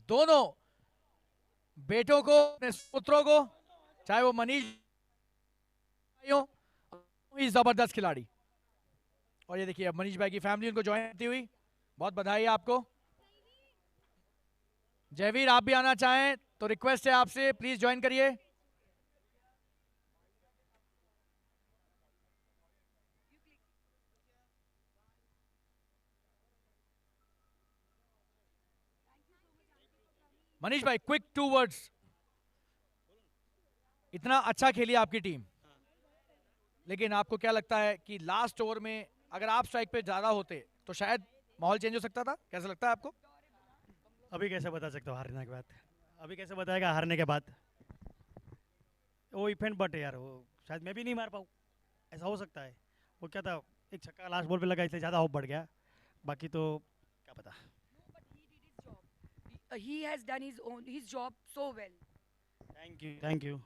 दोनों बेटों को, अपने पुत्रों को, चाहे वो मनीष भाई हो, ही जबरदस्त खिलाड़ी। और ये देखिए अब मनीष भाई की फैमिली उनको ज्वाइन करती हुई, बहुत बधाई है आपको। जयवीर आप भी आना चाहें तो रिक्वेस्ट है आपसे, प्लीज ज्वाइन करिए। मनीष भाई क्विक 2 वर्ड्स, इतना अच्छा खेली आपकी टीम, लेकिन आपको क्या लगता है कि लास्ट ओवर में अगर आप स्ट्राइक पे ज्यादा होते तो शायद माहौल चेंज हो सकता था? कैसा लगता है आपको? अभी कैसे बता सकता हूँ हारने के बाद? अभी कैसे बताएगा हारने के बाद? वो इवेंट बट यार, वो शायद मैं भी नहीं मार पाऊँ, ऐसा हो सकता है। वो क्या था, एक छक्का लास्ट बॉल पे लगा इसलिए ज़्यादा होप बढ़ गया, बाकी तो क्या पता। He has done his job so well. Thank you, thank you.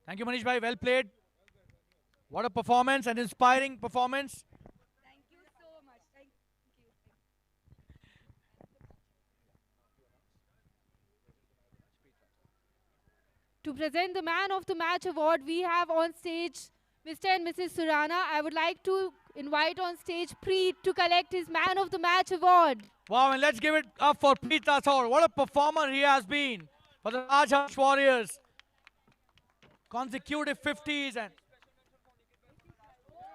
Thank you Manish भाई, well played. What a performance, an inspiring performance. Thank you so much. Thank you. To present the Man of the Match award, we have on stage Mr. and Mrs. Surana. I would like to invite on stage Preet to collect his Man of the Match award. Wow, and let's give it up for Preet Rathore. What a performer he has been for the Rajhans Warriors. Consecutive 50s and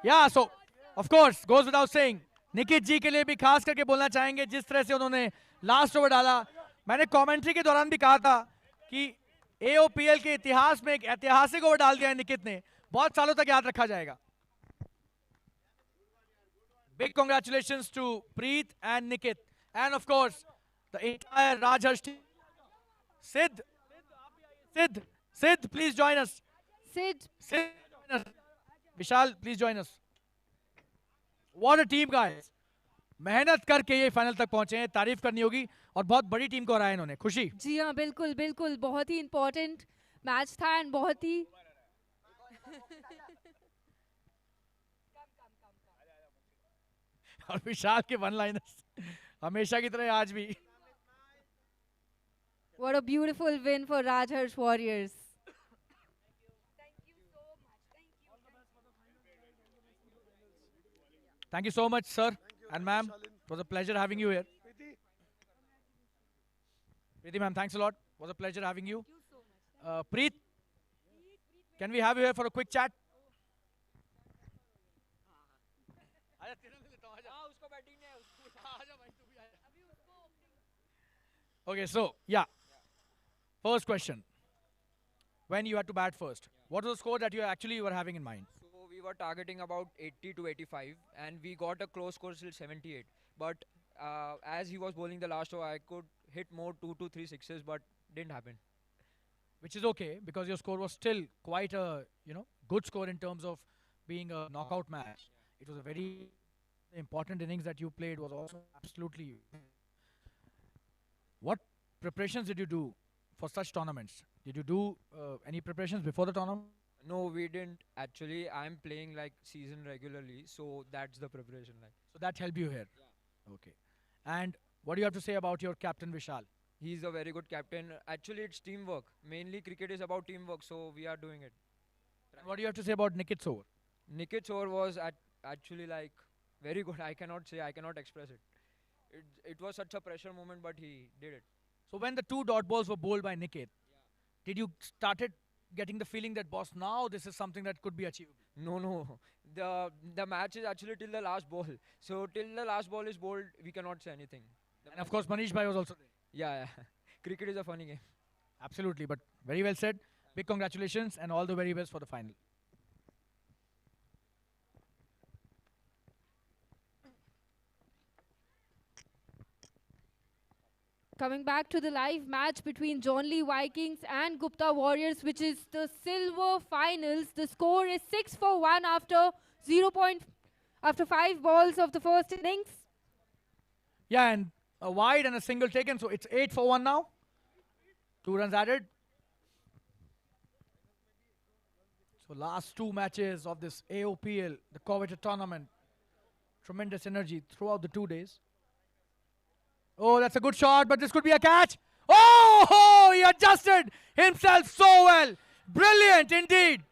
yeah, so of course goes without saying, Nikit जी के लिए भी खास करके बोलना चाहेंगे, जिस तरह से उन्होंने लास्ट ओवर डाला। मैंने कमेंट्री के दौरान भी कहा था कि एओपीएल के इतिहास में एक ऐतिहासिक ओवर डाल दिया है निकित ने, बहुत सालों तक याद रखा जाएगा। Big congratulations to Preet and Nikit, and of course the entire Rajharsh team. Sid, Sid, please join us. Sid, Sid, join us. Vishal, please join us. What a team, guys. मेहनत करके ये फाइनल तक पहुंचे हैं, तारीफ करनी होगी, और बहुत बड़ी टीम को हराया इन्होंने। खुशी? जी हाँ, बिल्कुल बिल्कुल, बहुत ही इम्पोर्टेंट मैच था एंड बहुत ही और विशाल के वन लाइनर्स हमेशा की तरह आज भी। what a beautiful win for Rajharsh Warriors. Thank you so much, sir and ma'am. It was a pleasure having you here. Preeti ma'am, thanks a lot. It was a pleasure having you. Preet, can we have you here for a quick chat? Okay, so yeah. First question. When you had to bat first, what was the score that you actually were having in mind? So we were targeting about 80 to 85, and we got a close score till 78. But as he was bowling the last over, I could hit more 2 to 3 sixes, but didn't happen. Which is okay because your score was still quite a good score in terms of being a knockout match. It was a very important innings that you played. Was also absolutely. What preparations did you do for such tournaments? Did you do any preparations before the tournament? No, we didn't actually. I'm playing like season regularly, so that's the preparation. Like So that helped you here. Okay. And what do you have to say about your captain Vishal? he's a very good captain. Actually, it's teamwork. Mainly, cricket is about teamwork, so we are doing it. And what do you have to say about Nikit's over? Nikit's over was actually like very good. I cannot say. I cannot express it. It was such a pressure moment, but he did it. So when the two dot balls were bowled by Nikit, did you started getting the feeling that boss, now this is something that could be achievable? No, no. The match is actually till the last ball. So till the last ball is bowled, we cannot say anything. And of course Manish Bhai was also there. Yeah, yeah. Cricket is a funny game. Absolutely, but very well said. Big congratulations and all the very best for the final. Coming back to the live match between John Lee Vikings and Gupta Warriors, which is the silver finals. The score is 6-1 after 0. After 5 balls of the first innings. Yeah, and a wide and a single taken, so it's 8-1 now. 2 runs added. So last 2 matches of this AOPL, the coveted tournament. Tremendous energy throughout the 2 days. Oh, that's a good shot, but this could be a catch. Oh, he adjusted himself so well. Brilliant indeed.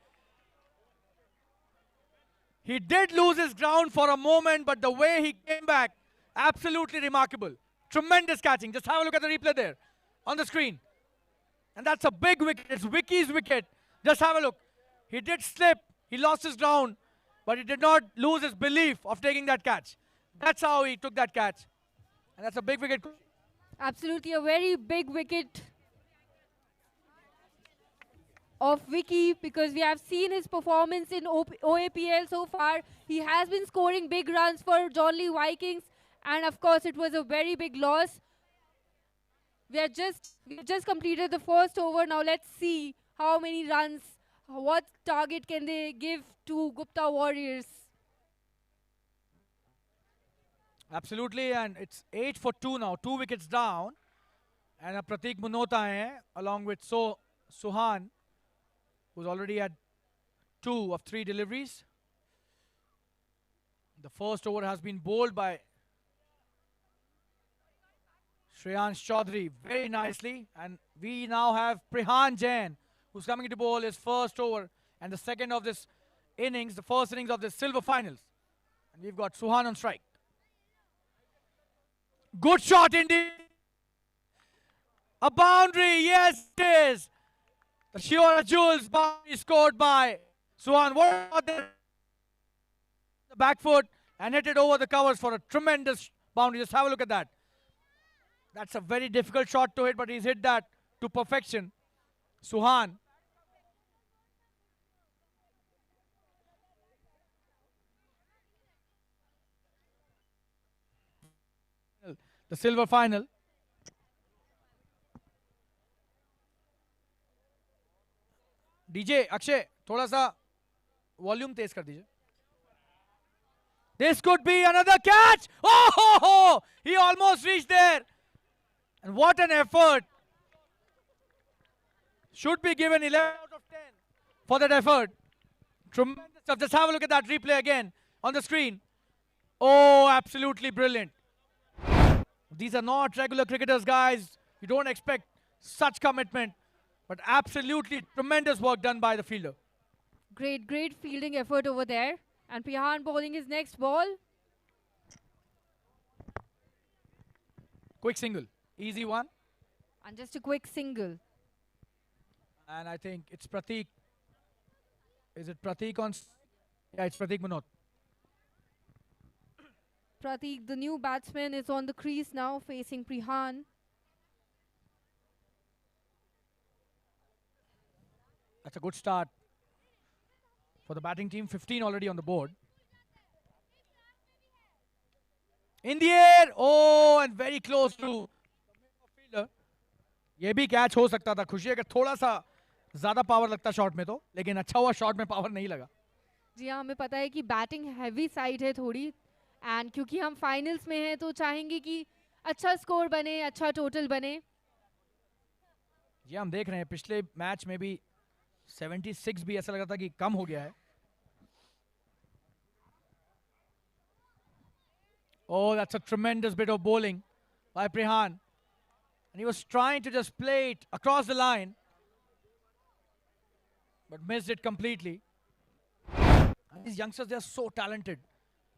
He did lose his ground for a moment, but the way he came back, absolutely remarkable. Tremendous catching. Just have a look at the replay there on the screen. And that's a big wicket. It's Vicky's wicket. Just have a look. He did slip. He lost his ground, but he did not lose his belief of taking that catch. That's how he took that catch. And that's a big wicket. Absolutely a very big wicket of Vicky, because we have seen his performance in OAPL so far. He has been scoring big runs for Johnley Vikings, and of course it was a very big loss. We just completed the first over. Now let's see how many runs, what target can they give to Gupta Warriors. Absolutely, and it's 8 for 2 now. 2 wickets down. And Prateek Munot hai, along with Suhan, who's already had 2 of 3 deliveries. The first over has been bowled by Shreyansh Chaudhary very nicely. And we now have Prihan Jain, who's coming to bowl his first over and the second of this innings, the first innings of the silver finals. And we've got Suhan on strike. Good shot indeed. A boundary, yes it is. The Shiora Jewels boundary scored by Suhan. What about the back foot and hit it over the covers for a tremendous boundary. Just have a look at that. That's a very difficult shot to hit, but he's hit that to perfection. Suhan. The silver final. DJ Akshay, थोड़ा सा volume तेज कर दीजिए. This could be another catch. Oh, he almost reached there. And what an effort. Should be given 11 out of 10 for that effort. Tremendous stuff. Just have a look at that replay again on the screen. Oh, absolutely brilliant. These are not regular cricketers, guys. You don't expect such commitment. But absolutely tremendous work done by the fielder. Great fielding effort over there. And Prihan bowling his next ball. Quick single. Easy one. And just a quick single. And I think it's Prateek. Is it Prateek on? Yeah, it's Prateek Munot. Prateek, the new batsman, is on the crease now, facing Prihan. That's a good start for the batting team. 15 already on the board. In the air. Oh, and very close to fielder. ये भी catch हो सकता था. खुशी अगर थोड़ा सा ज्यादा पावर लगता शॉट में तो, लेकिन अच्छा हुआ शॉट में पावर नहीं लगा. जी हाँ, हमें पता है कि बैटिंग हैवी साइड है थोड़ी, एंड क्योंकि हम फाइनल्स में हैं तो चाहेंगे कि अच्छा स्कोर बने, अच्छा टोटल बने. जी हम देख रहे हैं पिछले मैच में भी 76 भी ऐसा लगा था कि कम हो गया है. Oh, that's a tremendous bit of bowling by Prihan. And he was trying to just play it across the line, but missed it completely. And these youngsters, they are so talented.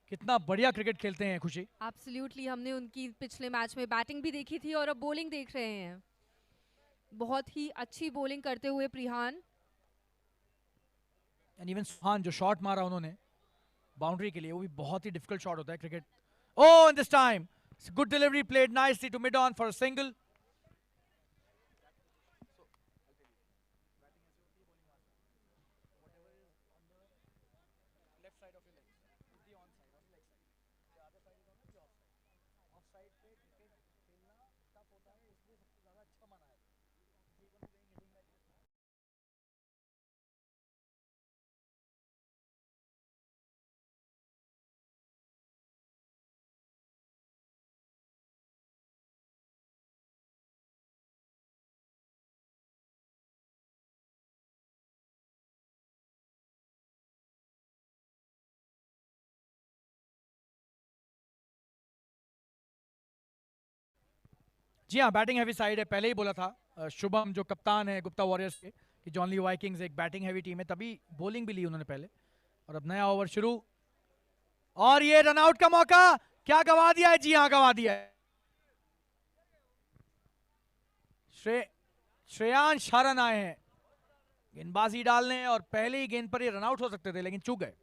कितना बढ़िया cricket खेलते हैं खुशी. Absolutely, हमने उनकी पिछले match में batting भी देखी थी और अब बॉलिंग देख रहे हैं. बहुत ही अच्छी बॉलिंग करते हुए प्रिहान. एंड इवन सुहान जो शॉट मारा उन्होंने बाउंड्री के लिए, वो भी बहुत ही डिफिकल्ट शॉट होता है cricket. Oh, and this time, good delivery, played nicely to mid-on for a single. जी हाँ, बैटिंग हैवी साइड है, पहले ही बोला था शुभम जो कप्तान है गुप्ता वॉरियर्स के कि जॉनली वाइकिंग्स एक बैटिंग हैवी टीम है, तभी बॉलिंग भी ली उन्होंने पहले। और अब नया ओवर शुरू, और ये रनआउट का मौका क्या गवा दिया है? जी हाँ, गवा दिया है। श्रेयांश हरन आए हैं गेंदबाजी डालने, और पहले ही गेंद पर ये रनआउट हो सकते थे लेकिन चूक गए।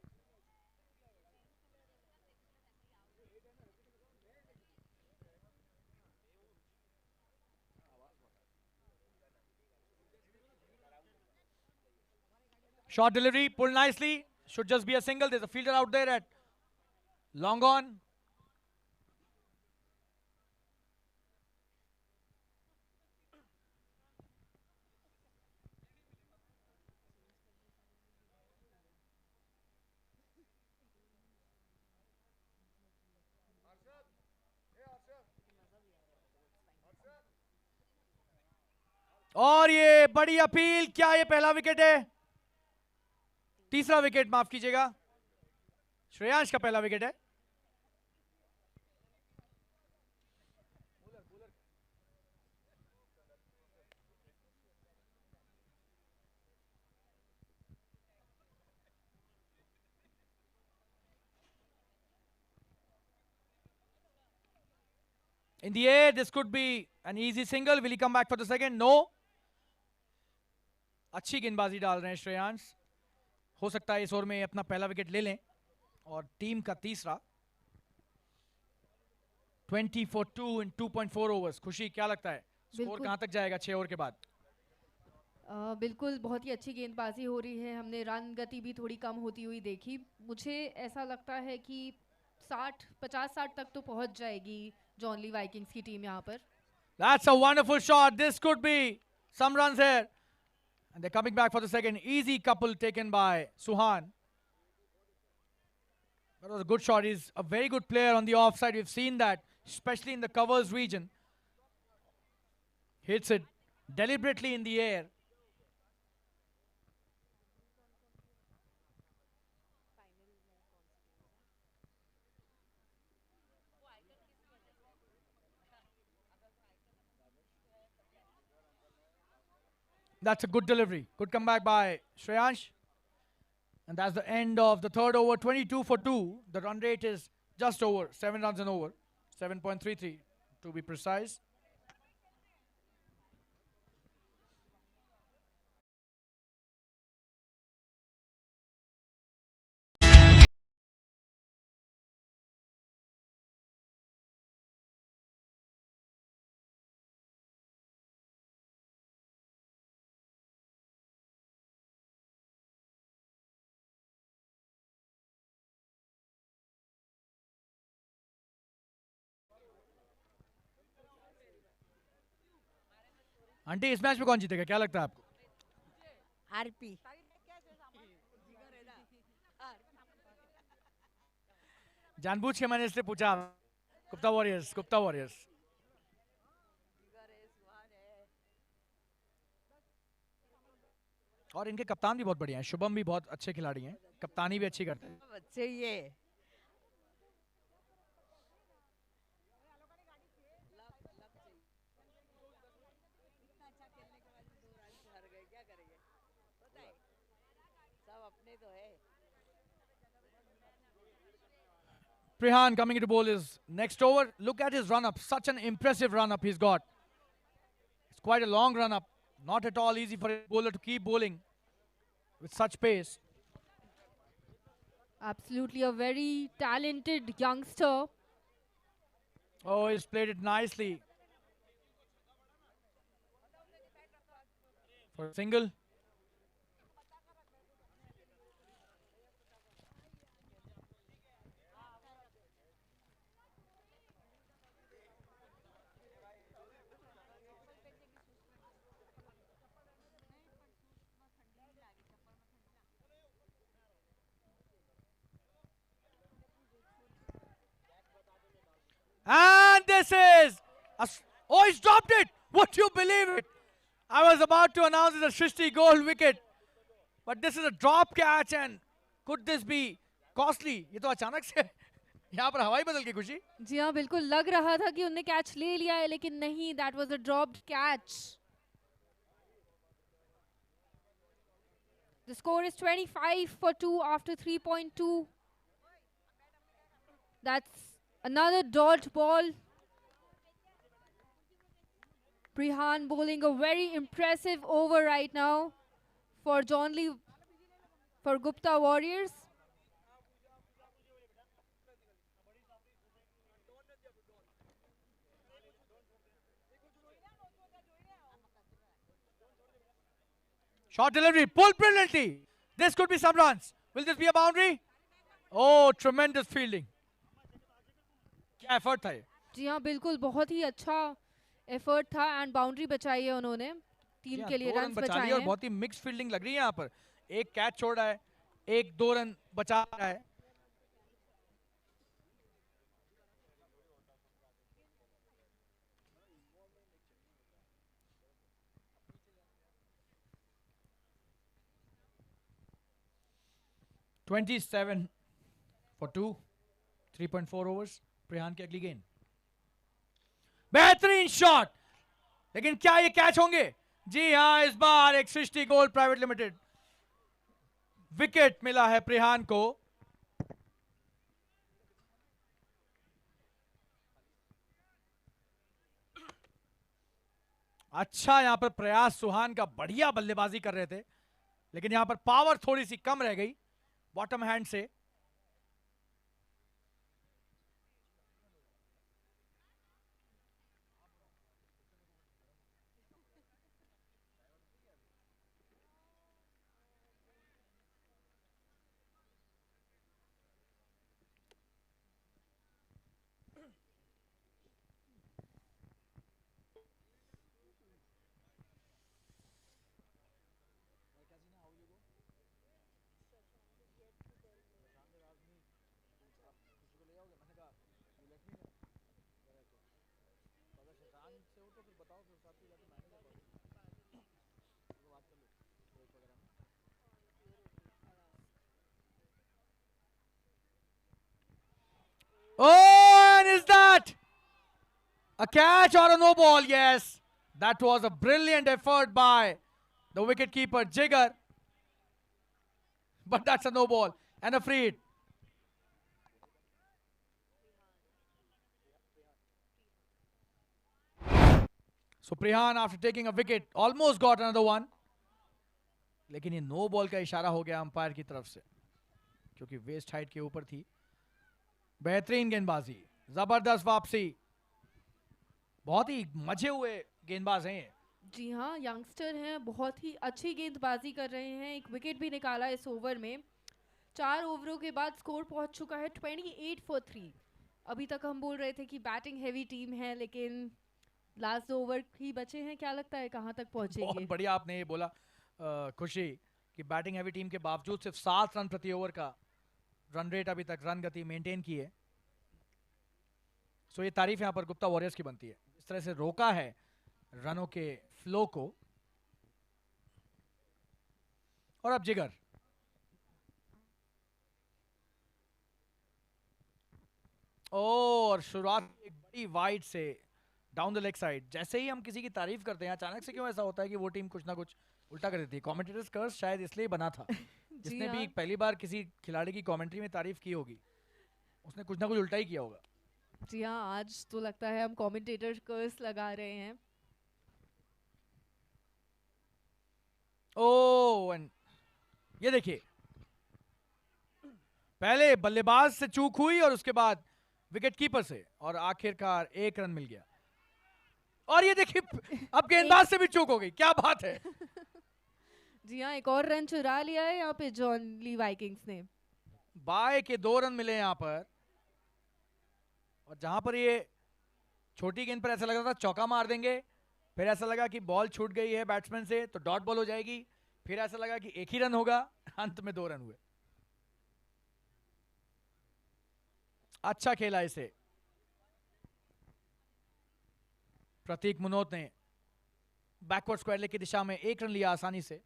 Short delivery, pulled nicely. Should just be a single. There's a fielder out there at long on. और ये बड़ी अपील, क्या ये पहला विकेट है? तीसरा विकेट, माफ कीजिएगा, श्रेयांश का पहला विकेट है। In the air, this could be an easy single. Will he come back for the second? No. अच्छी गेंदबाजी डाल रहे हैं श्रेयांश, हो सकता है इस ओवर में अपना पहला विकेट ले लें और टीम का तीसरा। 20 for 2 in 2.4 ओवर्स। खुशी, क्या लगता है स्कोर कहां तक जाएगा 6 ओवर के बाद? बिल्कुल, बहुत ही अच्छी गेंदबाजी हो रही है। हमने रन गति भी थोड़ी कम होती हुई देखी। मुझे ऐसा लगता है कि 50-60 तक तो पहुंच जाएगी जॉनली वाइकिंग्स की टीम यहाँ पर। That's a wonderful shot. This could be some runs here. And they're coming back for the second. Easy couple taken by Suhan. That was a good shot. He's a very good player on the offside. We've seen that, especially in the covers region. Hits it deliberately in the air. That's a good delivery. Good comeback by Shreyansh. And that's the end of the third over. 22 for 2. The run rate is just over. 7 runs and over. 7.33 to be precise. Aunty, इस match में कौन जीतेगा, क्या लगता है आपको? RP जानबूझ के मैंने इसलिए पूछा। Gupta warriors, Gupta warriors. और इनके कप्तान भी बहुत बढ़िया हैं। शुभम भी बहुत अच्छे खिलाड़ी हैं, कप्तानी भी अच्छी करते हैं। बच्चे ये Prihan coming to bowl his next over. Look at his run up. Such an impressive run up he's got. It's quite a long run up. Not at all easy for a bowler to keep bowling with such pace. Absolutely a very talented youngster. Oh, he's played it nicely. For a single. And this is... oh, he's dropped it! Would you believe it? I was about to announce it's a Shrishti gold wicket. But this is a drop catch, and could this be costly? ये तो अचानक से यहाँ पर हवाई बदल की खुशी। जी हाँ, बिल्कुल लग रहा था कि उनने कैच ले लिया है, लेकिन नहीं, that was a dropped catch. The score is 25 for 2 after 3.2. That's another dodge ball. Prihan bowling a very impressive over right now for John Lee, for Gupta Warriors. Short delivery, pulled brilliantly. This could be some runs. Will this be a boundary? Oh, tremendous fielding. क्या effort था ये? जी हाँ, बिल्कुल बहुत ही अच्छा effort था and boundary बचाई है उन्होंने, टीम जी के लिए हाँ, 2 रन रन्स बचा बचाए लिए और हैं। बहुत ही मिक्स फील्डिंग लग रही है यहाँ पर। एक कैच छोड़ रहा है, एक 2 रन बचा रहा है। (27 for 2, 3.4 overs. प्रिहान की अगली गेंद, बेहतरीन शॉट, लेकिन क्या ये कैच होंगे? जी हाँ, इस बार एक सृष्टि गोल्ड प्राइवेट लिमिटेड विकेट मिला है प्रिहान को। अच्छा यहां पर प्रयास सुहान का, बढ़िया बल्लेबाजी कर रहे थे, लेकिन यहां पर पावर थोड़ी सी कम रह गई बॉटम हैंड से। Oh, and is that a catch or a no ball? Yes, that was a brilliant effort by the wicketkeeper Jigar, but that's a no ball and a free hit. So Prihan, after taking a wicket, almost got another one. लेकिन ये no ball का इशारा हो गया umpire की तरफ से, क्योंकि वेस्ट हाइट के ऊपर थी। बेहतरीन गेंदबाजी, जबरदस्त वापसी, बहुत ही मजे हुए गेंदबाज हैं ये। जी हाँ, यंगस्टर हैं, बहुत ही अच्छी गेंदबाजी कर रहे हैं। एक विकेट भी निकाला इस ओवर में। 4 ओवरों के बाद स्कोर पहुंच चुका है 28 for 3। अभी तक हम बोल रहे थे कि बैटिंग हैवी टीम है, लेकिन लास्ट ओवर ही बचे हैं। क्या लगता है कहाँ तक पहुंचेंगे? बहुत बढ़िया आपने ये बोला खुशी, कि बैटिंग हैवी टीम के बावजूद सिर्फ 7 रन प्रति ओवर का रन रेट अभी तक, रन गति मेंटेन की है। सो ये तारीफ यहां पर गुप्ता वॉरियर्स की बनती है, इस तरह से रोका है रनों के फ्लो को। और अब जिगर, और शुरुआत एक बड़ी वाइड से डाउन द लेग साइड। जैसे ही हम किसी की तारीफ करते हैं, अचानक से क्यों ऐसा होता है कि वो टीम कुछ ना कुछ उल्टा कर देती है। कमेंटेटर्स कर्स शायद इसलिए बना था। जिसने भी पहली बार किसी खिलाड़ी की कमेंट्री में तारीफ की होगी, उसने कुछ ना कुछ उल्टा ही किया होगा। जी हाँ, आज तो लगता है हम कमेंटेटर कर्स लगा रहे हैं। ओह, एंड ये देखिए, पहले बल्लेबाज से चूक हुई और उसके बाद विकेट कीपर से, और आखिरकार 1 रन मिल गया। और ये देखिए, अब गेंदबाज से भी चूक हो गई। क्या बात है। जी हाँ, एक और रन चुरा लिया है यहाँ पे जॉन ली वाइकिंग्स ने। बाय के 2 रन मिले यहाँ पर, और जहां पर ये छोटी गेंद पर ऐसा लग रहा था चौका मार देंगे, फिर ऐसा लगा कि बॉल छूट गई है बैट्समैन से तो डॉट बॉल हो जाएगी, फिर ऐसा लगा कि 1 ही रन होगा, अंत में 2 रन हुए। अच्छा खेला इसे प्रतीक मुनोत ने, बैकवर्ड स्क्वायर लेग की दिशा में 1 रन लिया आसानी से।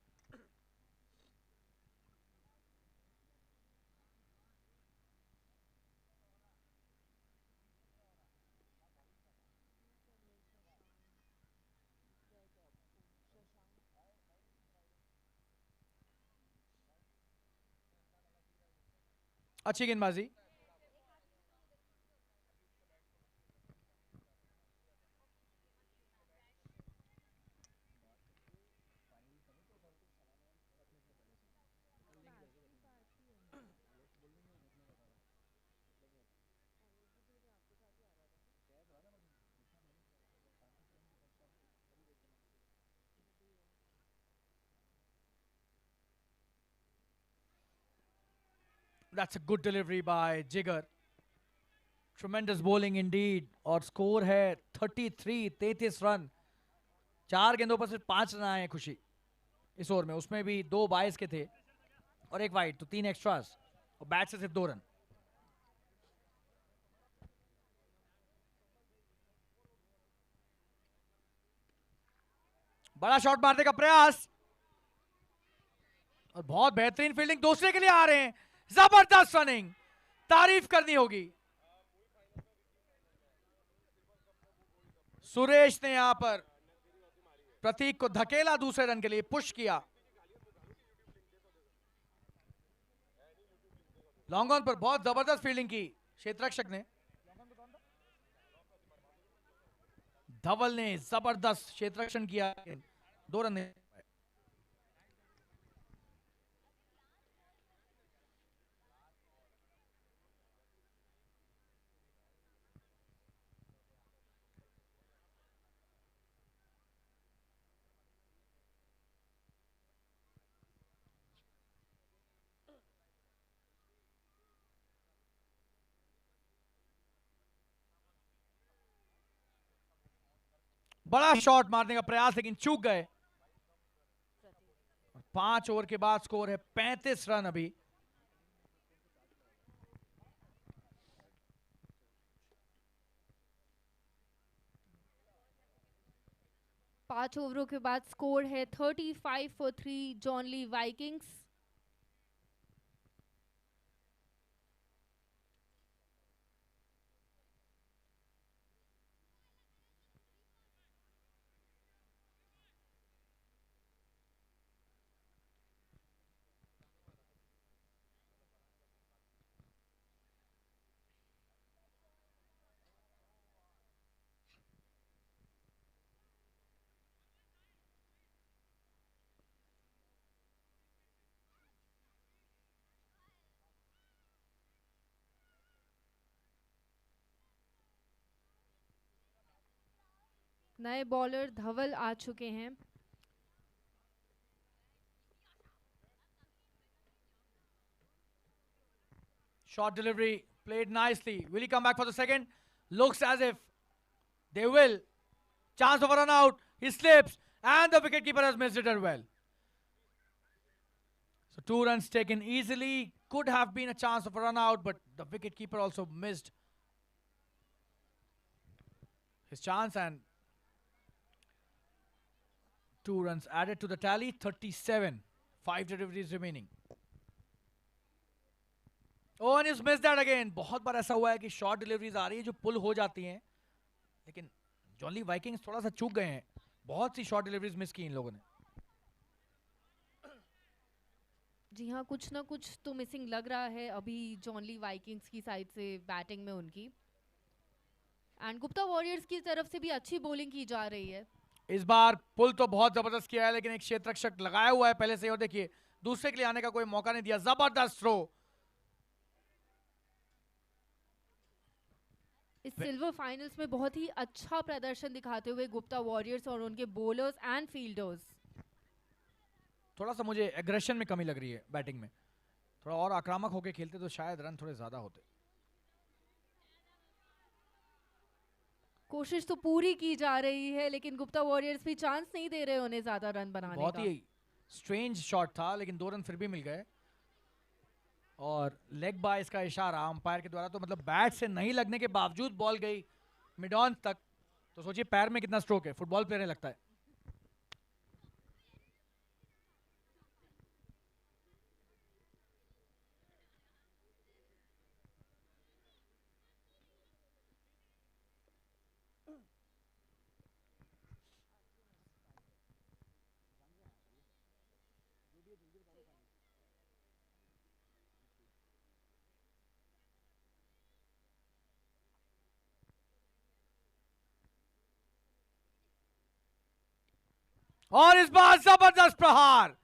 अच्छी गेंदबाजी। That's a good delivery by Jigar. Tremendous bowling indeed. और स्कोर है 33 रन। 4 गेंदों पर सिर्फ 5 रन आए हैं खुशी इस ओवर में, उसमें भी 2 22 के थे और 1 वाइड, तो 3 एक्स्ट्रास और बैट से सिर्फ 2 रन। बड़ा शॉट मारने का प्रयास और बहुत बेहतरीन फील्डिंग दूसरे के लिए आ रहे हैं। जबरदस्त रनिंग, तारीफ करनी होगी। सुरेश ने यहां पर प्रतीक को धकेला, दूसरे रन के लिए पुश किया। लॉन्ग ऑन पर बहुत जबरदस्त फील्डिंग की क्षेत्ररक्षक ने। धवल ने जबरदस्त क्षेत्ररक्षण किया, 2 रन। बड़ा शॉट मारने का प्रयास लेकिन चूक गए। 5 ओवर के बाद स्कोर है 35 रन अभी। पांच ओवरों के बाद स्कोर है 35 for 3 जॉनली वाइकिंग्स। नए बॉलर धवल आ चुके हैं। Short delivery played nicely. Will he come back for the second? Looks as if they will. Chance of a run out. He slips and the wicketkeeper has missed it as well. So 2 runs taken easily. Could have been a chance of a run out, but the wicketkeeper also missed his chance, and 2 runs added to the tally. 37. 5 deliveries remaining. Oh, and he's missed that again. बहुत बार ऐसा हुआ है कि short deliveries आ रही है जो पुल हो जाती हैं, लेकिन जॉनली वाइकिंग्स थोड़ा सा चूक गए हैं। बहुत सी शॉर्ट डिलीवरीज मिस की इन लोगों ने। जी हाँ, कुछ ना कुछ तो मिसिंग लग रहा है अभी जॉनली वाइकिंग्स की साइड से बैटिंग में उनकी। एंड गुप्ता वॉरियर्स की तरफ से भी अच्छी बॉलिंग की जा रही है। इस बार पुल तो बहुत जबरदस्त किया है, लेकिन एक क्षेत्ररक्षक लगाया हुआ है पहले से, और देखिए दूसरे के लिए आने का कोई मौका नहीं दिया। जबरदस्त थ्रो। इस सिल्वर फाइनल्स में बहुत ही अच्छा प्रदर्शन दिखाते हुए गुप्ता वॉरियर्स और उनके बॉलर्स एंड फील्डर्स। थोड़ा सा मुझे एग्रेशन में कमी लग रही है बैटिंग में। थोड़ा और आक्रामक होकर खेलते तो शायद रन थोड़े ज्यादा होते। कोशिश तो पूरी की जा रही है, लेकिन गुप्ता वॉरियर्स भी चांस नहीं दे रहे उन्हें ज्यादा रन बनाने का। बहुत ही स्ट्रेंज शॉट था, लेकिन 2 रन फिर भी मिल गए। और लेग बाइस का इशारा अंपायर के द्वारा, तो मतलब बैट से नहीं लगने के बावजूद बॉल गई मिड ऑन तक, तो सोचिए पैर में कितना स्ट्रोक है। फुटबॉल प्लेयर लगता है। और इस बार जबरदस्त प्रहार,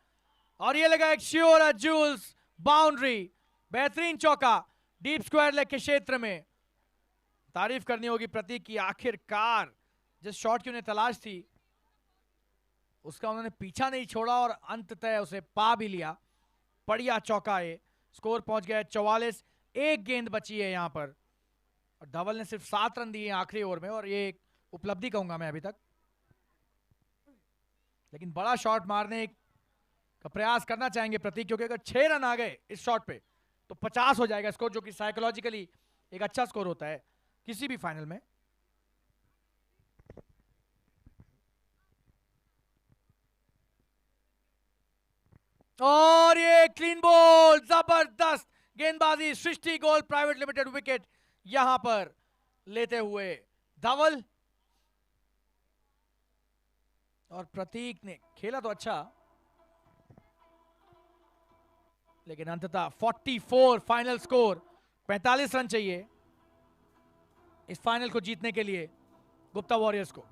और ये लगा एक श्योर जूल्स बाउंड्री, बेहतरीन चौका डीप स्क्वायर लेग के क्षेत्र में। तारीफ करनी होगी प्रतीक की, आखिरकार जिस शॉट की उन्हें तलाश थी उसका उन्होंने पीछा नहीं छोड़ा और अंततः उसे पा भी लिया। बढ़िया चौका है। स्कोर पहुंच गया 44, एक गेंद बची है यहां पर, और धवल ने सिर्फ 7 रन दिए आखिरी ओवर में, और ये एक उपलब्धि कहूंगा मैं अभी तक। लेकिन बड़ा शॉट मारने का प्रयास करना चाहेंगे प्रतीक, क्योंकि अगर 6 रन आ गए इस शॉट पे तो 50 हो जाएगा स्कोर, जो कि साइकोलॉजिकली एक अच्छा स्कोर होता है किसी भी फाइनल में। और ये क्लीन बॉल, जबरदस्त गेंदबाजी, सृष्टि गोल प्राइवेट लिमिटेड विकेट यहां पर लेते हुए धवल। और प्रतीक ने खेला तो अच्छा, लेकिन अंततः 44 फाइनल स्कोर, 45 रन चाहिए इस फाइनल को जीतने के लिए गुप्ता वॉरियर्स को।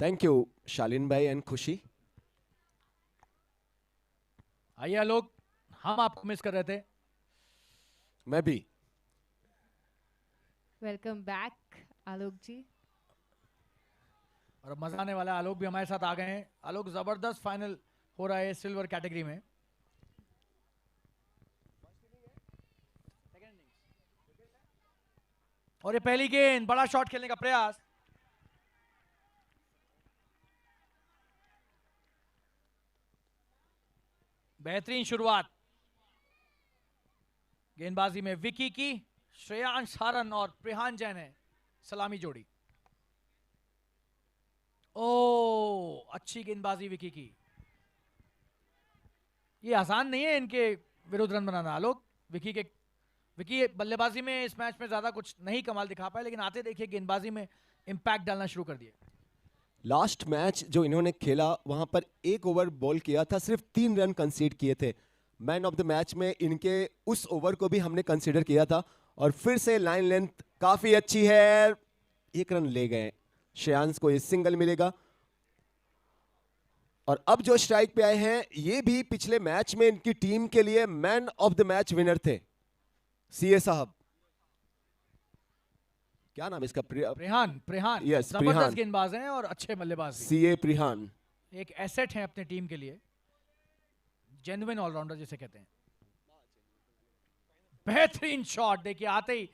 थैंक यू शालीन भाई एंड खुशी. आइए आलोक, हम आपको मिस कर रहे थे. मैं भी. Welcome back, Alok ji. और अब मजा आने वाला है. आलोक भी हमारे साथ आ गए हैं. आलोक, जबरदस्त फाइनल हो रहा है सिल्वर कैटेगरी में. और ये पहली गेंद, बड़ा शॉट खेलने का प्रयास. बेहतरीन शुरुआत गेंदबाजी में विकी की. श्रेयांश हारन और प्रिहान जैन है सलामी जोड़ी. ओ, अच्छी गेंदबाजी विकी की. ये आसान नहीं है इनके विरुद्ध रन बनाना. आलोक, विकी बल्लेबाजी में इस मैच में ज्यादा कुछ नहीं कमाल दिखा पाए, लेकिन आते देखिए गेंदबाजी में इंपैक्ट डालना शुरू कर दिए. लास्ट मैच जो इन्होंने खेला वहां पर 1 ओवर बॉल किया था, सिर्फ 3 रन कंसीड किए थे. मैन ऑफ द मैच में इनके उस ओवर को भी हमने कंसीडर किया था. और फिर से लाइन लेंथ काफी अच्छी है. 1 रन ले गए. श्रेयांश को ये सिंगल मिलेगा. और अब जो स्ट्राइक पे आए हैं ये भी पिछले मैच में इनकी टीम के लिए man of the match winner थे. सीए साहब, क्या नाम है इसका? प्रिहान. Yes, जबरदस्त प्रिहान. गेंदबाज हैं और अच्छे बल्लेबाज भी. सीए प्रिहान. एक एसेट है अपने टीम के लिए. जेन्युइन ऑलराउंडर जिसे कहते हैं. बेहतरीन शॉट देखिए, आते ही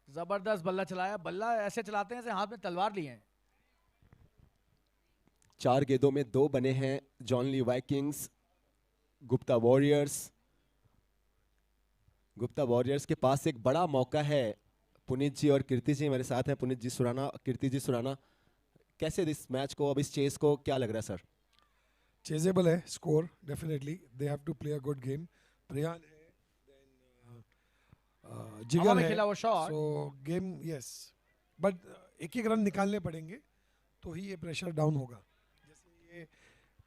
जबरदस्त बल्ला चलाया. बल्ला ऐसे चलाते हैं जैसे हाथ में तलवार लिए हैं. 4 गेंदों में 2 बने हैं Jonli Vikings Gupta warriors. Gupta warriors के पास एक बड़ा मौका है. पुनीत जी और कीर्ति जी मेरे साथ हैं. पुनीत जी सुराना, कीर्ति जी सुराना, कैसे इस मैच को, अब इस चेस को क्या लग रहा है सर? चेजेबल है score. Definitely they have to play a good game. Priyan है, देन जिगर है. खेला वो shot. So game, yes, but एक एक रन निकालने पड़ेंगे तो ही ये प्रेशर डाउन होगा. जैसे ये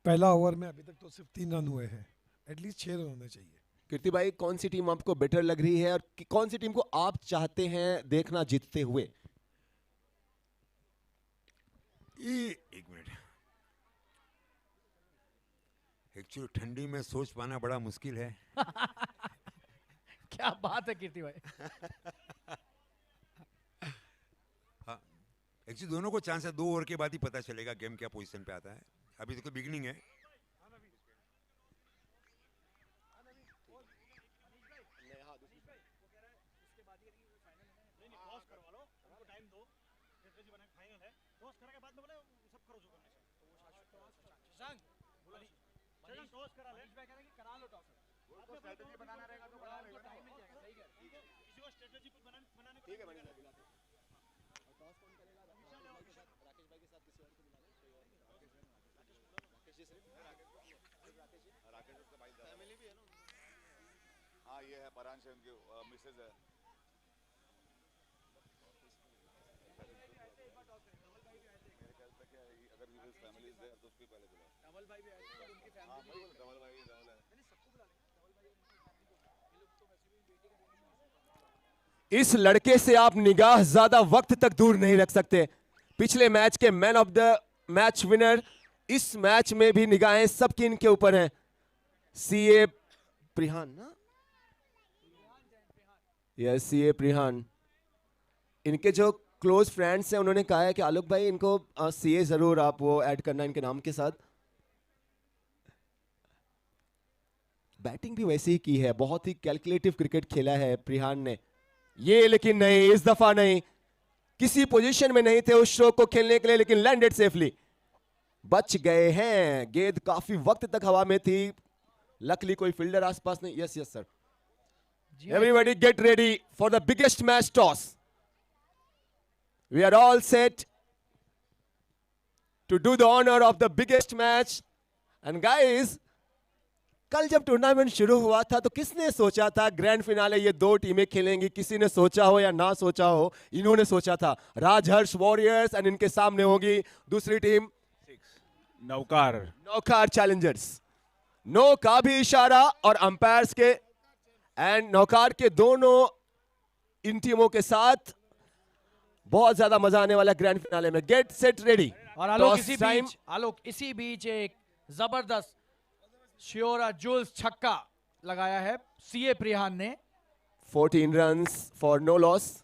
पहला ओवर में अभी तक तो सिर्फ 3 रन हुए हैं. एटलीस्ट 6 रन होने चाहिए. कीर्ति भाई, कौन सी टीम आपको बेटर लग रही है और कौन सी टीम को आप चाहते हैं देखना जीतते हुए? एक मिनट. एक्चुअली ठंडी में सोच पाना बड़ा मुश्किल है. क्या बात है कीर्ति भाई. हाँ, एक्चुअली दोनों को चांस है. 2 ओवर के बाद ही पता चलेगा गेम क्या पोजीशन पे आता है. अभी तो बिगिनिंग है. हाँ, ये है परान से उनकी मिसेज है. मेरे ख्याल से क्या है, अगर his family is there तो उसको पहले बुलाओ. धवल भाई भी आए थे और उनकी फैमिली. हाँ, बिल्कुल धवल भाई है. इस लड़के से आप निगाह ज्यादा वक्त तक दूर नहीं रख सकते. पिछले मैच के man of the match winner, इस मैच में भी निगाहें सबकी इनके ऊपर हैं. सीए प्रिहान ना, यस, सीए प्रिहान. इनके जो क्लोज फ्रेंड्स हैं उन्होंने कहा है कि आलोक भाई इनको सीए जरूर आप वो ऐड करना इनके नाम के साथ. बैटिंग भी वैसे ही की है, बहुत ही कैलकुलेटिव क्रिकेट खेला है प्रिहान ने. ये लेकिन नहीं, इस दफा नहीं. किसी पोजीशन में नहीं थे उस स्ट्रोक को खेलने के लिए, लेकिन लैंडेड सेफली. बच गए हैं. गेंद काफी वक्त तक हवा में थी. लकली कोई फील्डर आसपास नहीं. Yes yes sir. Everybody get ready for the biggest match toss. We are all set to do the honor of the biggest match. And guys, कल जब टूर्नामेंट शुरू हुआ था तो किसने सोचा था ग्रैंड फिनाले ये 2 टीमें खेलेंगी? किसी ने सोचा हो या ना सोचा हो, इन्होंने सोचा था. राजहर्ष वॉरियर्स एंड इनके सामने होगी दूसरी टीम नौकार चैलेंजर्स. नो का भी इशारा और अंपायर्स के एंड नौकार के दोनों इन टीमों के साथ बहुत ज्यादा मजा आने वाला ग्रैंड फिनाले में। Get set ready. और आलोक इसी बीच एक जबरदस्त शियोरा जुल्स छक्का लगाया है सीए प्रिहान ने। 14 runs for no loss.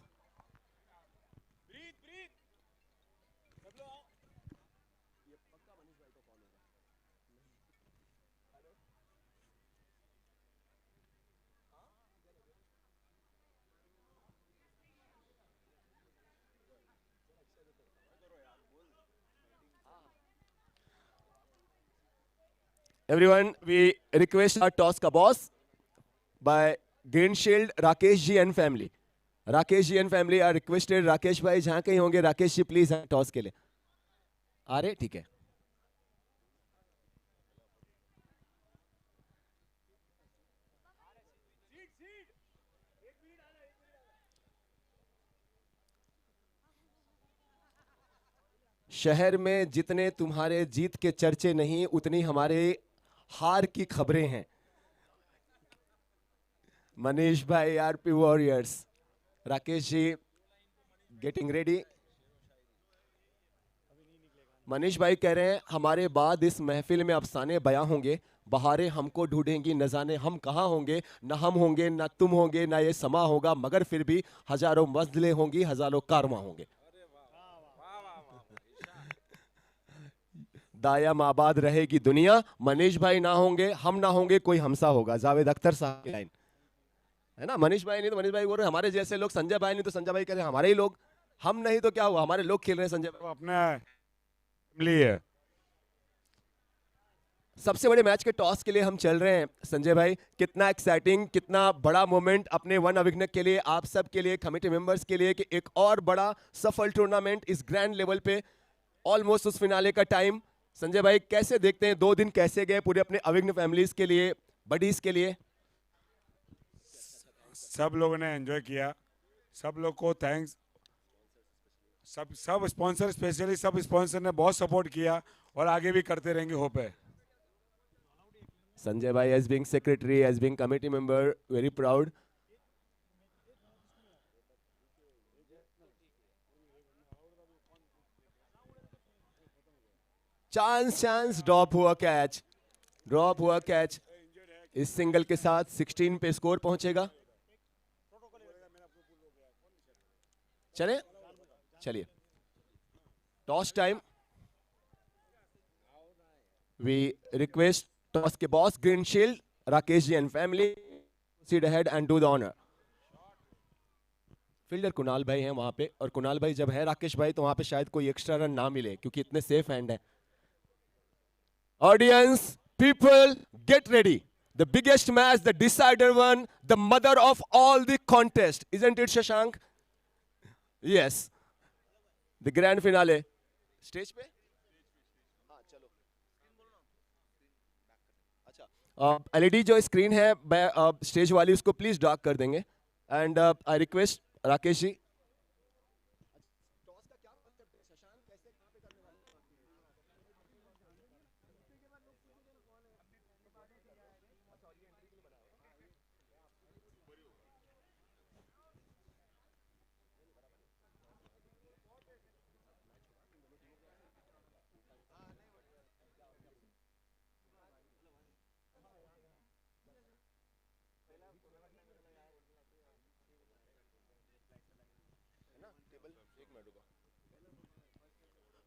Everyone, we request our toss ka boss by Green Shield, Rakesh ji and family. Rakesh ji and family are requested. Rakesh भाई जहाँ कहीं होंगे, राकेश जी प्लीज टॉस के लिए आ रहे। ठीक है। शहर में जितने तुम्हारे जीत के चर्चे नहीं, उतनी हमारे हार की खबरें हैं। मनीष भाई, RP warriors, Rakesh ji getting ready. Manish भाई कह रहे हैं हमारे बाद इस महफिल में अफसाने बयां होंगे, बहारें हमको ढूंढेंगी, न जाने हम कहां होंगे, न हम होंगे न तुम होंगे, न ये समा होगा, मगर फिर भी हजारों मंजिलें होंगी, हजारों कारवां होंगे। दायाम आबाद रहेगी दुनिया, मनीष भाई ना होंगे, हम ना होंगे, कोई हमसा होगा। जावेद अख्तर साहब की लाइन है ना। मनीष भाई नहीं तो मनीष भाई बोल रहे हमारे जैसे लोग, संजय भाई नहीं तो संजय भाई कह रहे हमारे ही लोग, हम नहीं तो क्या हुआ, हमारे लोग खेल रहे हैं। संजय भाई अपना है। सबसे बड़े मैच के टॉस के लिए हम चल रहे हैं। संजय भाई, कितना एक्साइटिंग, कितना बड़ा मोमेंट अपने वन अविघ्नक के लिए, आप सब के लिए, कमेटी मेंबर्स के लिए कि एक और बड़ा सफल टूर्नामेंट इस ग्रैंड लेवल पे, ऑलमोस्ट उस फिनाले का टाइम। संजय भाई कैसे देखते हैं 2 दिन कैसे गए पूरे अपने अविघ्न फैमिलीज के लिए, बडीज के लिए? सब लोगों ने एंजॉय किया, सब लोग को थैंक्स। सब स्पॉन्सर, स्पेशली सब स्पॉन्सर ने बहुत सपोर्ट किया और आगे भी करते रहेंगे, होप है। Sanjay bhai, as being secretary, as being committee member, very proud. Chance drop हुआ कैच। इस सिंगल के साथ 16 पे स्कोर पहुंचेगा। चलिए toss time. We request toss के boss green shield Rakesh ji and family seed ahead and do the honour. Fielder Kunal भाई हैं वहां पे, और कुणाल भाई जब है राकेश भाई तो वहां पे शायद कोई एक्स्ट्रा रन ना मिले क्योंकि इतने सेफ हैंड है। Audience, people, get ready. The biggest match, the decider one, the mother of all the contest, isn't it Shashank? Yes, the grand finale stage पे। एलईडी जो स्क्रीन है स्टेज वाली, उसको प्लीज डार्क कर देंगे। And I request Rakesh ji,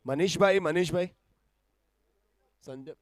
Manish भाई Sanjay,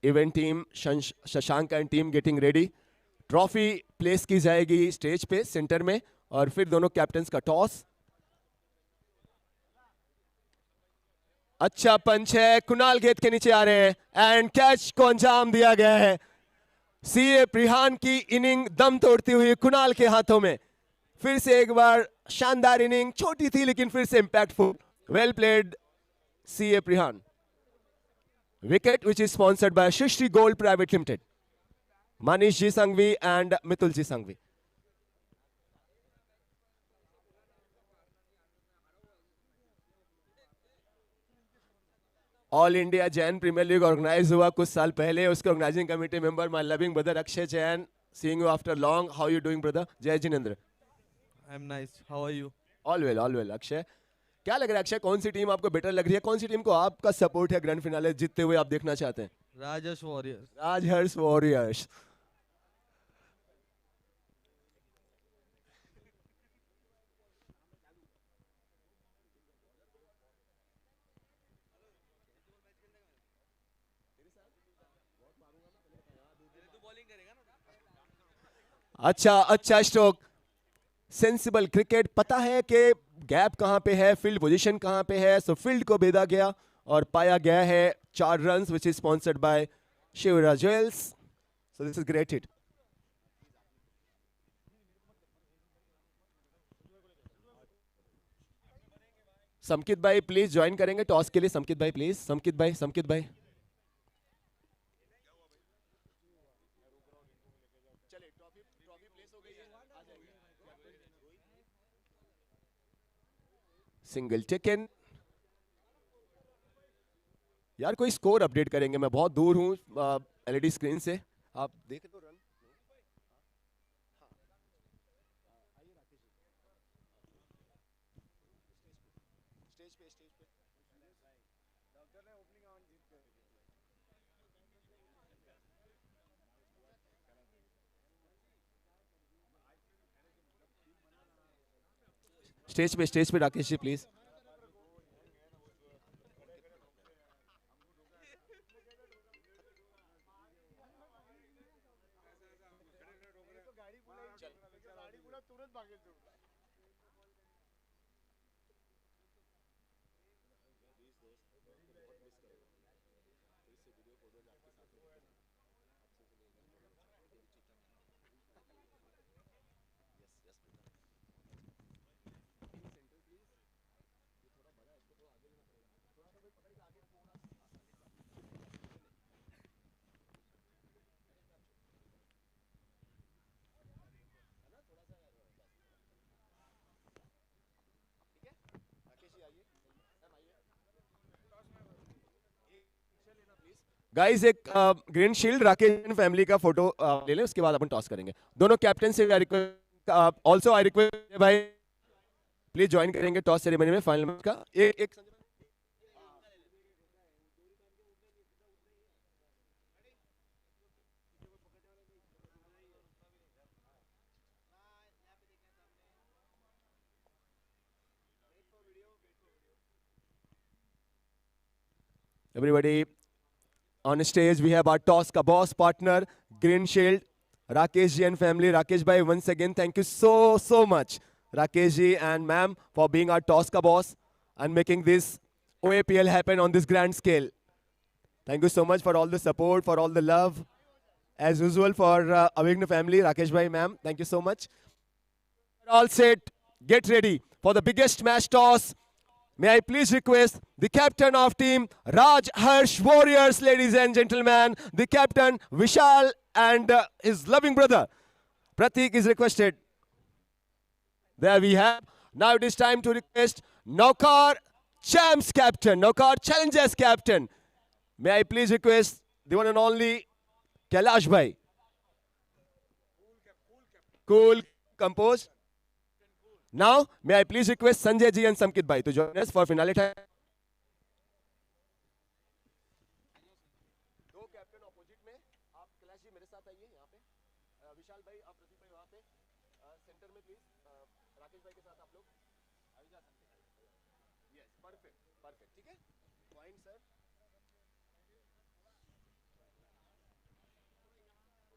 event team Shashank and team getting ready. Trophy place की जाएगी स्टेज पे सेंटर में, और फिर दोनों कैप्टन्स का टॉस। अच्छा पंच है, कुणाल गेंद के नीचे आ रहे हैं एंड कैच को अंजाम दिया गया है। सीए प्रिहान की इनिंग दम तोड़ती हुई कुणाल के हाथों में। फिर से एक बार शानदार इनिंग, छोटी थी लेकिन फिर से impactful. Well played CA Prihan. Wicket which is sponsored by Shishri Gold Private Limited. Manish Ji Sangvi and Mitul Ji Sangvi. All India Jain premier league organise हुआ कुछ साल पहले. उसके organising committee member my loving brother Akshay Jain. Seeing you after long. How you doing brother? Jai Jinendra. I am nice. How are you? All well. Akshay, क्या लग रहा है अक्षय, कौन सी टीम आपको बेटर लग रही है? कौन सी टीम को आपका सपोर्ट है ग्रैंड फिनाले जीतते हुए आप देखना चाहते हैं? राजहर्ष वॉरियर्स. राजहर्ष वॉरियर्स. अच्छा स्ट्रोक. Sensible cricket. पता है कि गैप कहां पे है, फील्ड पोजीशन कहां पे है, सो फील्ड को भेदा गया और पाया गया है 4 runs which is sponsored by Shivraj jewels. So this is great hit. Samkit भाई प्लीज ज्वाइन करेंगे टॉस के लिए. समकित भाई प्लीज. समकित भाई. Single taken. यार कोई स्कोर अपडेट करेंगे, मैं बहुत दूर हूं एलईडी स्क्रीन से. आप देख तो रन. स्टेज पे राकेश जी प्लीज. गाइस एक ग्रीन शील्ड राकेश फैमिली का फोटो ले लें, उसके बाद अपन टॉस करेंगे. दोनों कैप्टन से रिक्वेस्ट, ऑल्सो आई रिक्वेस्ट भाई प्लीज ज्वाइन करेंगे टॉस सेरेमनी में फाइनल मैच का. एक everybody on stage we have our toss ka boss partner green shield Rakesh ji and family. Rakesh bhai, once again thank you so much Rakesh ji and ma'am for being our toss ka boss and making this OAPL happen on this grand scale. Thank you so much for all the support, for all the love, as usual for Avigna family. Rakesh bhai, ma'am, thank you so much. All set, get ready for the biggest match toss. May I please request the captain of team Rajharsh Warriors, ladies and gentlemen, the captain Vishal and his loving brother Pratik is requested. There we have. Now it is time to request Naukar Champs captain, Naukar Challengers captain. May I please request the one and only Kailash bhai. Cool, composed. Now, may I please request Sanjay ji and Samkit bhai to join us for finale time. दो captain opposite में, आप कैलाश जी मेरे साथ आइए यहाँ पे. विशाल भाई, आप प्रतीक भाई वहाँ पे. सेंटर में प्लीज. राकेश भाई के साथ आप लोग अभी जा सकते हैं. यस, परफेक्ट, ठीक है. Point sir.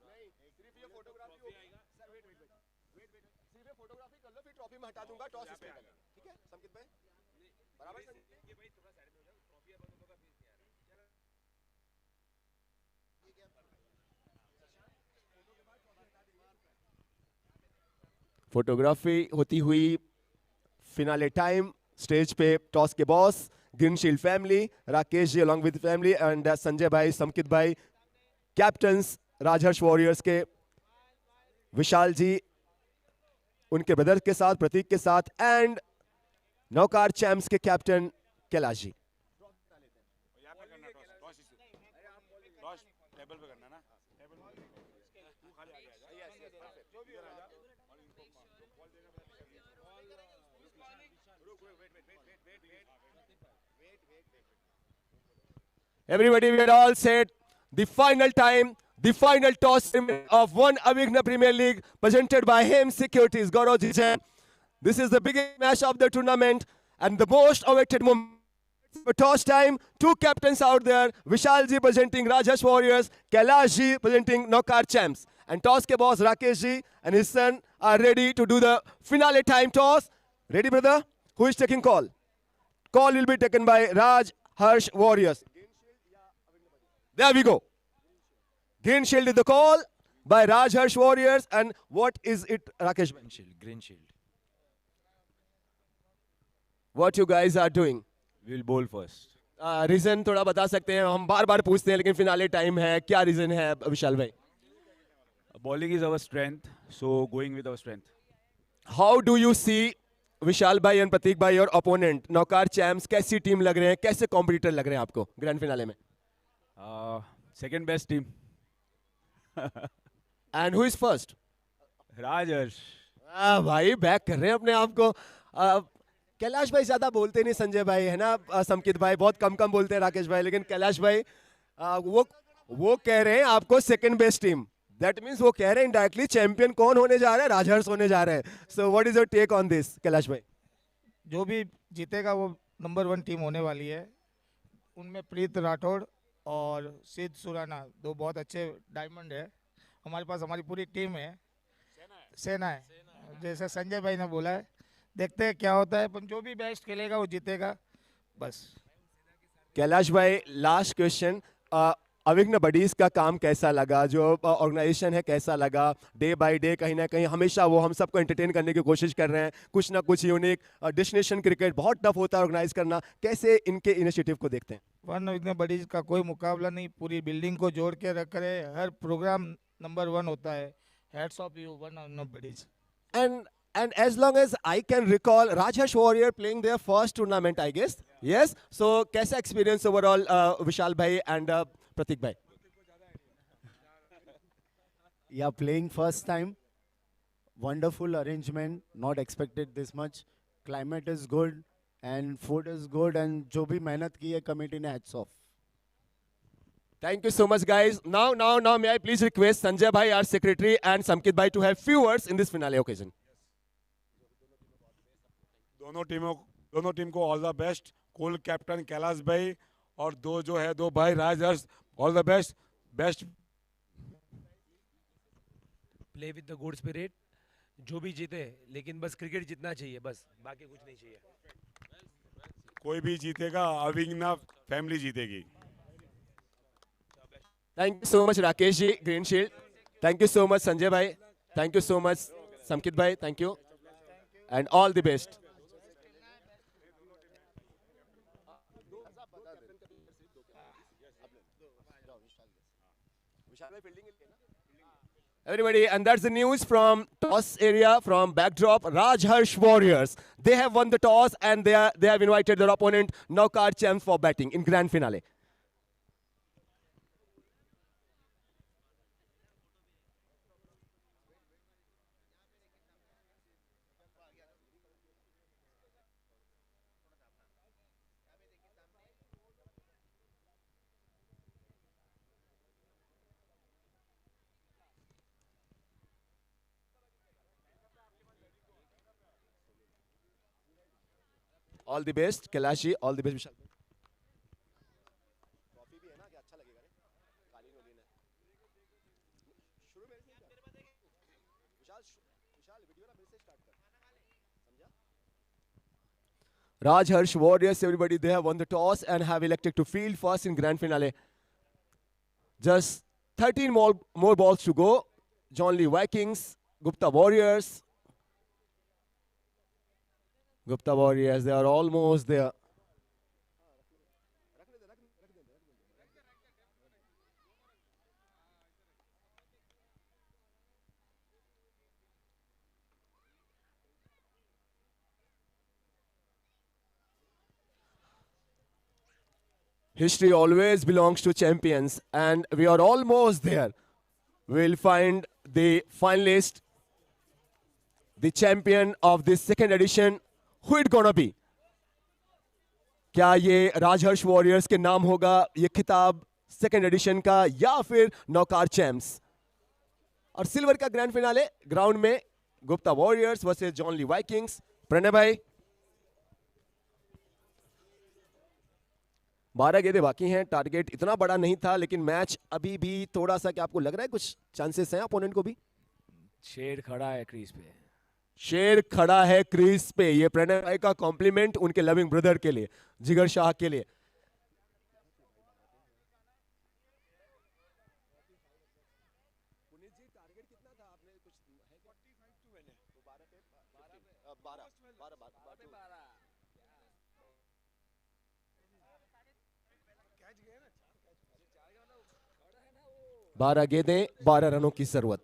नहीं, सिर्फ ये फोटोग्राफी होगी. Sir wait. सिर्फ ये फोटोग्राफी कर लो, फिर ट्रॉफी में हटा दूंगा. टॉस इसमें करेंगे, ठीक है संकित भाई? बराबर सर. ये भाई थोड़ा साइड में हो जाओ. ट्रॉफी अब दोनों का फेस नहीं आ रहा. ये क्या? फोटोग्राफी होती हुई फिनाले टाइम स्टेज पे टॉस के boss green shield family Rakesh ji along with family and Sanjay bhai Samkit भाई कैप्टन्स राजहर्ष वॉरियर्स के विशाल जी उनके ब्रदर के साथ प्रतीक के साथ एंड नौकार चैम्प्स के captain Kailash ji. Everybody, we are all set. The final time, the final toss of one Avigna Premier League presented by Hem Securities. Gaurav Jijan. This is the biggest match of the tournament and the most awaited moment. For toss time, two captains out there. Vishal ji presenting Rajesh Warriors, Kailash ji presenting Nokar Champs. And toss ke boss Rakesh ji and his son are ready to do the finale time toss. Ready, brother? Who is taking call? Call will be taken by Raj Harsh Warriors. There we go. Green shield is the call by Raj Harsh Warriors. And what is it, Rakesh? Green shield. Green shield. What you guys are doing? We'll bowl first. Reason थोड़ा बता सकते हैं? हम बार बार पूछते हैं लेकिन finale time है, क्या रीजन है विशाल भाई? Bowling is our strength, so going with our strength. How do you see विशाल भाई and प्रतीक भाई और opponent नौकार चैम्प्स कैसी टीम लग रहे हैं, कैसे कॉम्पिटिटर लग रहे हैं आपको ग्रैंड फिनाले में? Second best team. And who is first? Rajharsh. भाई बैक कर रहे हैं अपने आप को. कैलाश भाई ज्यादा बोलते नहीं, संजय भाई है ना, समकित भाई बहुत कम बोलते हैं, राकेश भाई, लेकिन कैलाश भाई वो कह रहे हैं आपको second best team. That means वो कह रहे हैं डायरेक्टली चैंपियन कौन होने जा रहा है? राजहर्ष होने जा रहे हैं. So what is your take on this Kailash bhai? जो भी जीतेगा वो नंबर 1 टीम होने वाली है. उनमें प्रीत राठौड़ और सिद्ध सुराना दो बहुत अच्छे डायमंड है. हमारे पास हमारी पूरी टीम है, सेना है. जैसे संजय भाई ने बोला है, देखते हैं क्या होता है, पर जो भी बेस्ट खेलेगा वो जीतेगा बस. कैलाश भाई लास्ट क्वेश्चन, अविघ्न बडीज का काम कैसा लगा? जो ऑर्गेनाइजेशन है कैसा लगा? डे बाय डे कहीं ना कहीं हमेशा वो हम सबको एंटरटेन करने की कोशिश कर रहे हैं, कुछ ना कुछ यूनिक. डेस्टिनेशन क्रिकेट बहुत टफ होता है ऑर्गेनाइज करना, कैसे इनके इनिशिएटिव को देखते हैं? वन अविघ्न बडीज का कोई मुकाबला नहीं, पूरी बिल्डिंग को जोड़ के रख रहे, हर प्रोग्राम नंबर 1 होता है. Hats off you one Avighna buddies. And as long as I can recall, Rajharsh Warrior playing their first tournament, I guess. Yes. So, कैसा experience overall, Vishal bhai and Pratik bhai? Yeah, playing first time. Wonderful arrangement. Not expected this much. Climate is good and food is good. And जो भी मेहनत की है committee ने hats off. Thank you so much, guys. Now, may I please request Sanjay bhai, our secretary, and Samkit bhai to have few words in this finale occasion. दोनों team को all the best. Co captain Kailash भाई और दो भाई Rajharsh, all the best. Play with the good spirit. जो भी जीते, लेकिन बस क्रिकेट जीतना चाहिए, बस बाकी कुछ नहीं चाहिए. कोई भी जीतेगा, अविघ्न फैमिली जीतेगी. Thank you so much, Rakesh ji, Green Shield. Thank you so much, Sanjay bhai. Thank you so much, Samkit bhai. Thank you. And all the best. Everybody, and that's the news from toss area, from backdrop. Rajharsh Warriors, they have won the toss and they have invited their opponent Nowkar Champs for batting in grand finale. All the best, Kailash ji. All the best, Vishal. Rajharsh Warriors, everybody, they have won the toss and have elected to field first in grand finale. Just 13 more balls to go. John Lee Vikings, Gupta Warriors, Gupta Warriors, they are almost there. History always belongs to champions, and we are almost there. We'll find the finalist, the champion of this second edition. Who it gonna be? क्या ये राजहर्ष warriors के नाम होगा ये खिताब second edition का, या फिर नौकार चैंप्स? और सिल्वर का ग्रैंड फिनाले ग्राउंड में Gupta warriors versus Jonli Vikings. Pranay भाई, 12 गेंदें बाकी हैं. टारगेट इतना बड़ा नहीं था, लेकिन मैच अभी भी थोड़ा सा, क्या आपको लग रहा है कुछ चांसेस हैं अपोनेंट को भी? शेर खड़ा है क्रीज पे. शेर खड़ा है क्रीज पे. ये प्रणय भाई का कॉम्प्लीमेंट उनके लविंग ब्रदर के लिए, जिगर शाह के लिए. बारह गेंदें 12 रनों की जरूरत.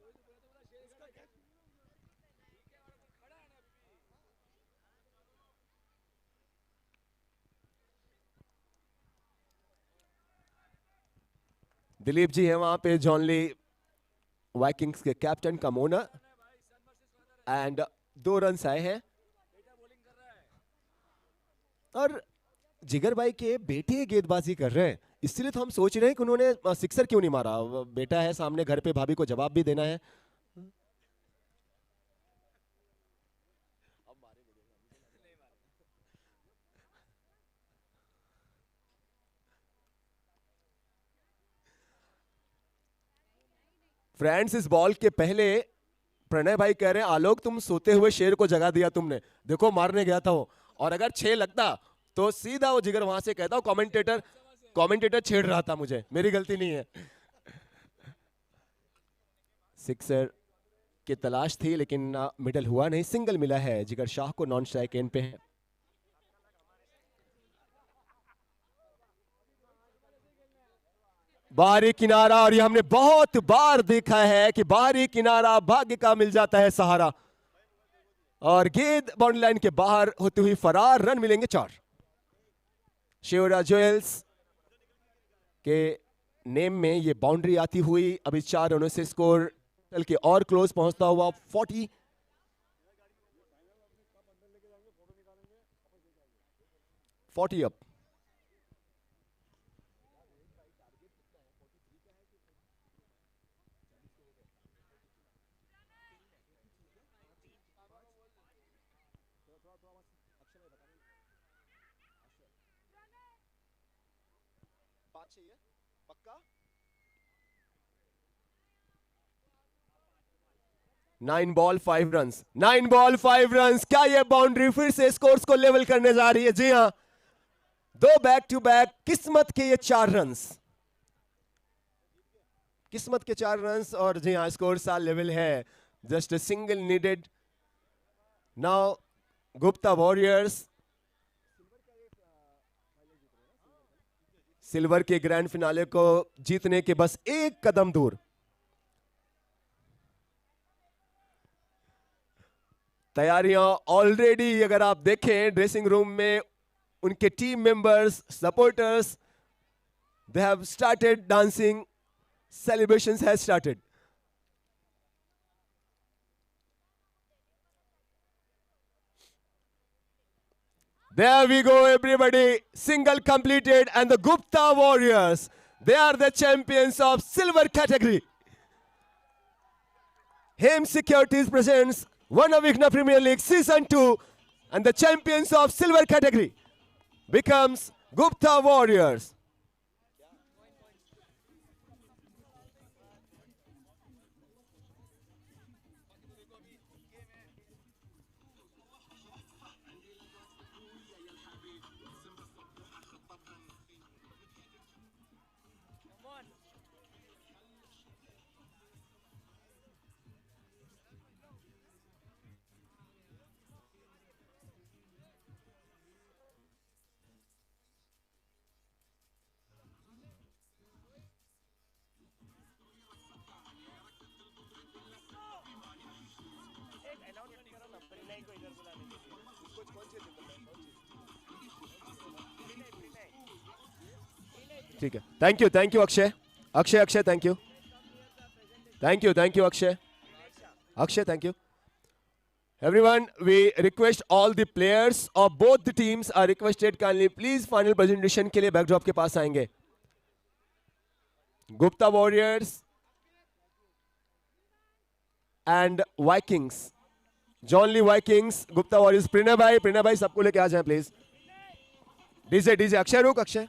दिलीप जी हैं वहां पे, जॉनली वाइकिंग्स के कैप्टन का मोना, एंड 2 रन आए हैं. और जिगर भाई के बेटे गेंदबाजी कर रहे हैं, इसलिए तो हम सोच रहे हैं कि उन्होंने सिक्सर क्यों नहीं मारा. बेटा है सामने घर पे, भाभी को जवाब भी देना है. फ्रेंड्स, इस बॉल के पहले प्रणय भाई कह रहे हैं आलोक तुम सोते हुए शेर को जगा दिया तुमने, देखो मारने गया था वो, और अगर 6 लगता तो सीधा वो जिगर वहां से कहता हूं कमेंटेटर छेड़ रहा था मुझे, मेरी गलती नहीं है. सिक्सर की तलाश थी लेकिन मिडल हुआ नहीं. सिंगल मिला है जिगर शाह को, नॉन स्ट्राइक एंड पे है. बाहरी किनारा, और ये हमने बहुत बार देखा है कि बाहरी किनारा भाग्य का मिल जाता है सहारा, और गेंद बाउंड्री लाइन के बाहर होती हुई फरार. रन मिलेंगे 4. शिवराज ज्वेल्स के नेम में ये बाउंड्री आती हुई अभी 4 रनों से स्कोर चल के और क्लोज पहुंचता हुआ 40 अप. पक्का 9 बॉल 5 रन्स. 9 ball 5 runs. क्या ये बाउंड्री फिर से स्कोर्स को लेवल करने जा रही है? जी हां, 2 बैक टू बैक किस्मत के ये 4 रन्स, किस्मत के 4 रन्स. और जी हां, स्कोर सा लेवल है. Just a single needed. Now Gupta warriors silver के ग्रैंड फिनाले को जीतने के बस एक कदम दूर. तैयारियां ऑलरेडी अगर आप देखें ड्रेसिंग रूम में, उनके team members, supporters, they have started dancing. Celebrations has started. There we go, everybody. Single completed, and the Gupta Warriors, they are the champions of silver category. Hem Securities presents Vanavigna Premier League Season 2, and the champions of silver category becomes Gupta Warriors. ठीक है, thank you Akshay, Akshay thank you, Akshay thank you. Everyone, we request all the players of both the teams are requested kindly please final presentation के लिए backdrop के पास आएंगे. Gupta warriors and Vikings, Jonli Vikings, Gupta warriors. Pranay भाई सबको लेके आ जाए प्लीज. डीजे अक्षय रुक, अक्षय